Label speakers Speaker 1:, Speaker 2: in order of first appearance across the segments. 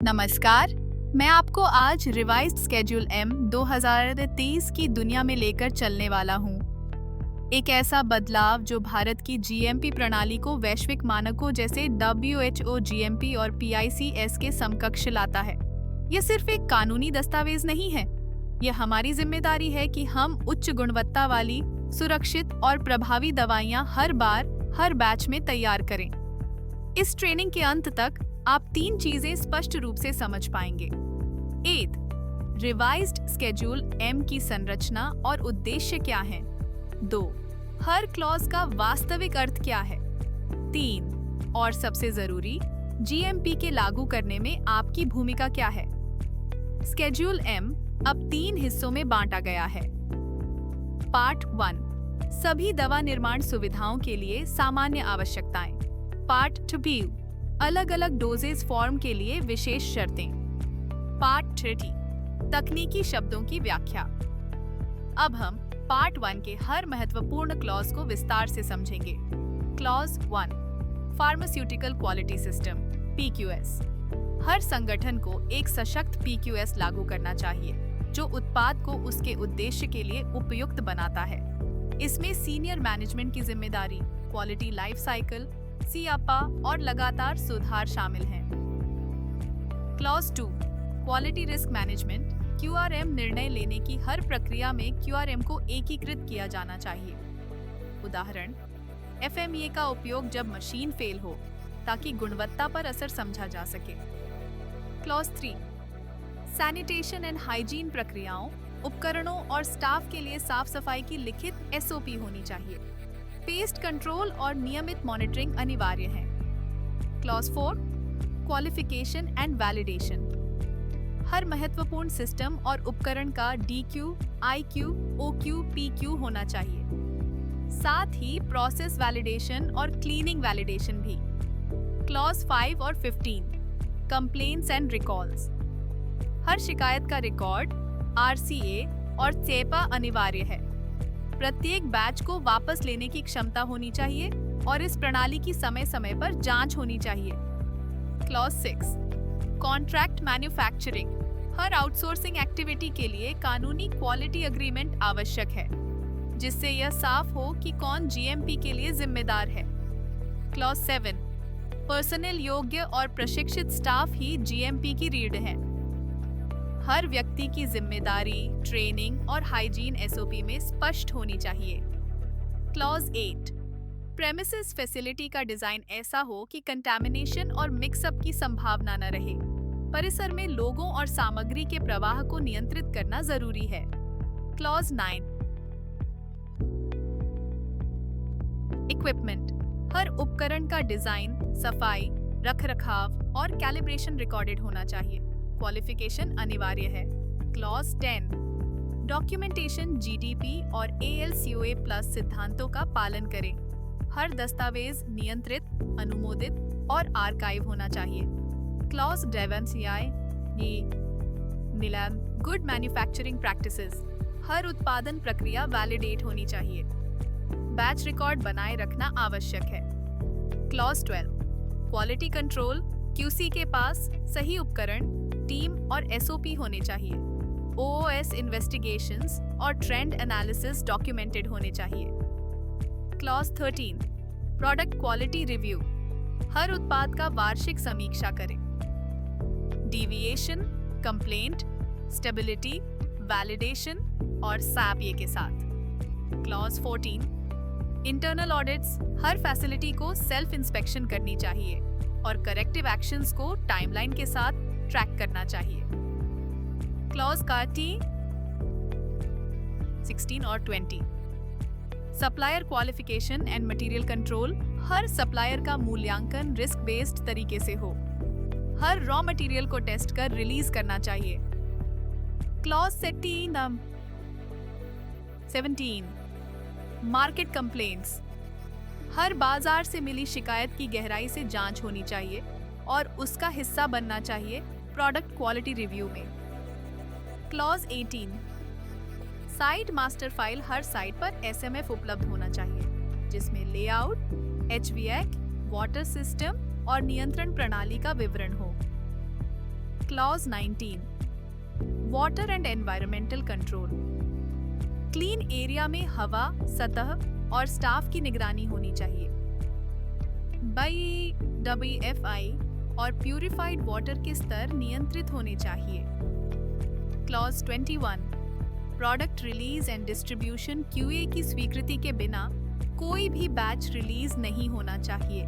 Speaker 1: नमस्कार, मैं आपको आज रिवाइज्ड स्केड्यूल एम 2023 की दुनिया में लेकर चलने वाला हूँ। एक ऐसा बदलाव जो भारत की जीएमपी प्रणाली को वैश्विक मानकों जैसे WHO जीएमपी और PICS के समकक्ष लाता है। यह सिर्फ एक कानूनी दस्तावेज नहीं है, यह हमारी जिम्मेदारी है कि हम उच्च गुणवत्ता वाली, सुरक्षित और प्रभावी दवाइयाँ हर बार, हर बैच में तैयार करें। इस ट्रेनिंग के अंत तक आप 3 चीजें स्पष्ट रूप से समझ पाएंगे। 1. रिवाइज्ड स्केड्यूल एम की संरचना और उद्देश्य क्या है। 2. हर क्लॉज का वास्तविक अर्थ क्या है। 3. और सबसे जरूरी, जीएमपी के लागू करने में आपकी भूमिका क्या है। स्केड्यूल एम अब 3 हिस्सों में बांटा गया है। पार्ट 1, सभी दवा निर्माण सुविधाओं के लिए सामान्य आवश्यकताएं। पार्ट 2, अलग अलग डोजेज फॉर्म के लिए विशेष शर्तें। पार्ट 3, तकनीकी शब्दों की व्याख्या। अब हम पार्ट 1 के हर महत्वपूर्ण क्लॉज को विस्तार से समझेंगे। Clause 1, pharmaceutical quality system PQS। हर संगठन को एक सशक्त PQS लागू करना चाहिए जो उत्पाद को उसके उद्देश्य के लिए उपयुक्त बनाता है। इसमें सीनियर मैनेजमेंट की जिम्मेदारी, क्वालिटी लाइफ साइकिल, सियापा और लगातार सुधार शामिल हैं। Clause 2, quality risk management QRM। निर्णय लेने की हर प्रक्रिया में QRM को एकीकृत किया जाना चाहिए। उदाहरण, FMEA का उपयोग जब मशीन फेल हो ताकि गुणवत्ता पर असर समझा जा सके। क्लॉज 3, सैनिटेशन एंड हाइजीन प्रक्रियाओं, उपकरणों और स्टाफ के लिए साफ सफाई की लिखित SOP होनी चाहिए। पेस्ट कंट्रोल और नियमित मॉनिटरिंग अनिवार्य है। Clause 4, qualification and validation. हर महत्वपूर्ण सिस्टम और उपकरण का DQ, IQ, OQ, PQ होना चाहिए। साथ ही प्रोसेस वैलिडेशन और क्लीनिंग वैलिडेशन भी। क्लॉज 5 और 15, कंप्लेंट्स एंड रिकॉल्स। हर शिकायत का रिकॉर्ड, RCA और CEPA अनिवार्य है। प्रत्येक बैच को वापस लेने की क्षमता होनी चाहिए और इस प्रणाली की समय समय पर जांच होनी चाहिए। Clause 6, contract manufacturing. हर आउटसोर्सिंग एक्टिविटी के लिए कानूनी क्वालिटी एग्रीमेंट आवश्यक है जिससे यह साफ हो कि कौन GMP के लिए जिम्मेदार है। क्लॉज 7, पर्सनल योग्य और प्रशिक्षित स्टाफ ही GMP की रीढ़ है। हर व्यक्ति की जिम्मेदारी, ट्रेनिंग और हाइजीन SOP में स्पष्ट होनी चाहिए। क्लॉज 8, प्रेमिसेस फैसिलिटी का डिजाइन ऐसा हो कि कंटामिनेशन और मिक्सअप की संभावना न रहे। परिसर में लोगों और सामग्री के प्रवाह को नियंत्रित करना जरूरी है। Clause 9, equipment. हर उपकरण का डिजाइन, सफाई, रखरखाव और कैलिब्रेशन रिकॉर्डेड होना चाहिए। क्वालिफिकेशन अनिवार्य है। क्लॉज 10, डॉक्यूमेंटेशन GDP और ALCOA प्लस सिद्धांतों का पालन करें। हर दस्तावेज नियंत्रित, अनुमोदित और आर्काइव होना चाहिए। क्लॉज 11 नीलाम, गुड मैन्युफैक्चरिंग प्रैक्टिसेस। हर उत्पादन प्रक्रिया वैलिडेट होनी चाहिए। बैच रिकॉर्ड बनाए रखना आवश्यक है। Clause 12, quality control. QC के पास सही उपकरण, टीम और SOP होने चाहिए। OOS इन्वेस्टिगेशंस और ट्रेंड एनालिसिस डॉक्यूमेंटेड होने चाहिए। Clause 13, product quality review. हर उत्पाद का वार्षिक समीक्षा करें। डेविएशन, कंप्लेंट, स्टेबिलिटी, वैलिडेशन और SAP के साथ। Clause 14, internal audits. हर फैसिलिटी को सेल्फ इंस्पेक्शन करनी चाहिए और करेक्टिव एक्शंस को टाइमलाइन के साथ ट्रैक करना चाहिए। क्लॉज 16 और 20, supplier qualification and material control. Her supplier का मूल्यांकन रिस्क बेस्ड तरीके से हो। हर रॉ मटेरियल को टेस्ट कर रिलीज करना चाहिए। Clause 17, market complaints. हर बाजार से मिली शिकायत की गहराई से जांच होनी चाहिए और उसका हिस्सा बनना चाहिए प्रोडक्ट क्वालिटी रिव्यू में। Clause 18, site master file. हर साइट पर SMF उपलब्ध होना चाहिए जिसमें लेआउट, HVAC, वाटर सिस्टम और नियंत्रण प्रणाली का विवरण हो। Clause 19 water and environmental control. Clean area में हवा, सतह और स्टाफ की निगरानी होनी चाहिए। WFI और प्यूरिफाइड वाटर के स्तर नियंत्रित होने चाहिए। Clause 21 product release and distribution QA की स्वीकृति के बिना कोई भी बैच रिलीज नहीं होना चाहिए।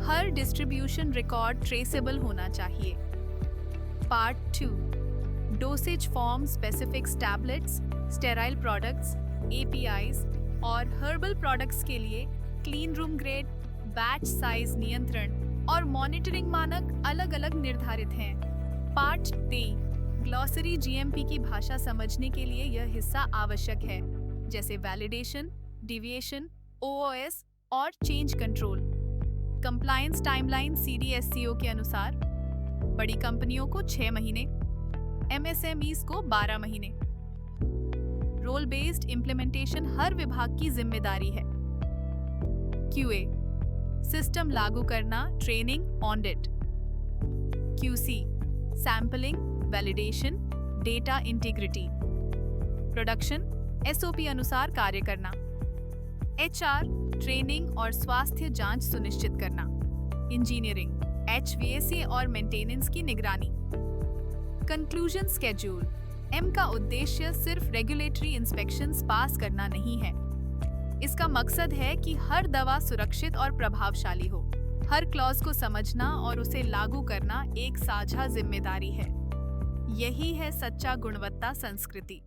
Speaker 1: हर डिस्ट्रीब्यूशन रिकॉर्ड ट्रेसेबल होना चाहिए। Part 2 dosage form specifics tablets, sterile products, APIs और हर्बल प्रोडक्ट्स के लिए clean room grade, batch size नियंत्रण और मॉनिटरिंग मानक अलग-अलग निर्धारित हैं। पार्ट 3 ग्लॉसरी GMP की भाषा समझने के लिए यह हिस्सा आवश्यक है, जैसे वैलिडेशन, डिविएशन, OOS और change control. Compliance timeline CDSCO के अनुसार बड़ी कंपनियों को 6 महीने, MSMEs को 12 महीने। रोल बेस्ड इम्प्लीमेंटेशन हर विभाग की जिम्मेदारी है। QA सिस्टम लागू करना, training, audit. QC sampling, validation, data integrity. Production SOP अनुसार कार्य करना। HR ट्रेनिंग और स्वास्थ्य जांच सुनिश्चित करना। इंजीनियरिंग HVAC और मेंटेनेंस की निगरानी। कंक्लूजन स्केड्यूल M का उद्देश्य सिर्फ रेगुलेटरी इंस्पेक्शंस पास करना नहीं है। इसका मकसद है कि हर दवा सुरक्षित और प्रभावशाली हो। हर क्लॉज को समझना और उसे लागू करना एक साझा जिम्मेदारी है। यही है सच्चा गुणवत्ता संस्कृति।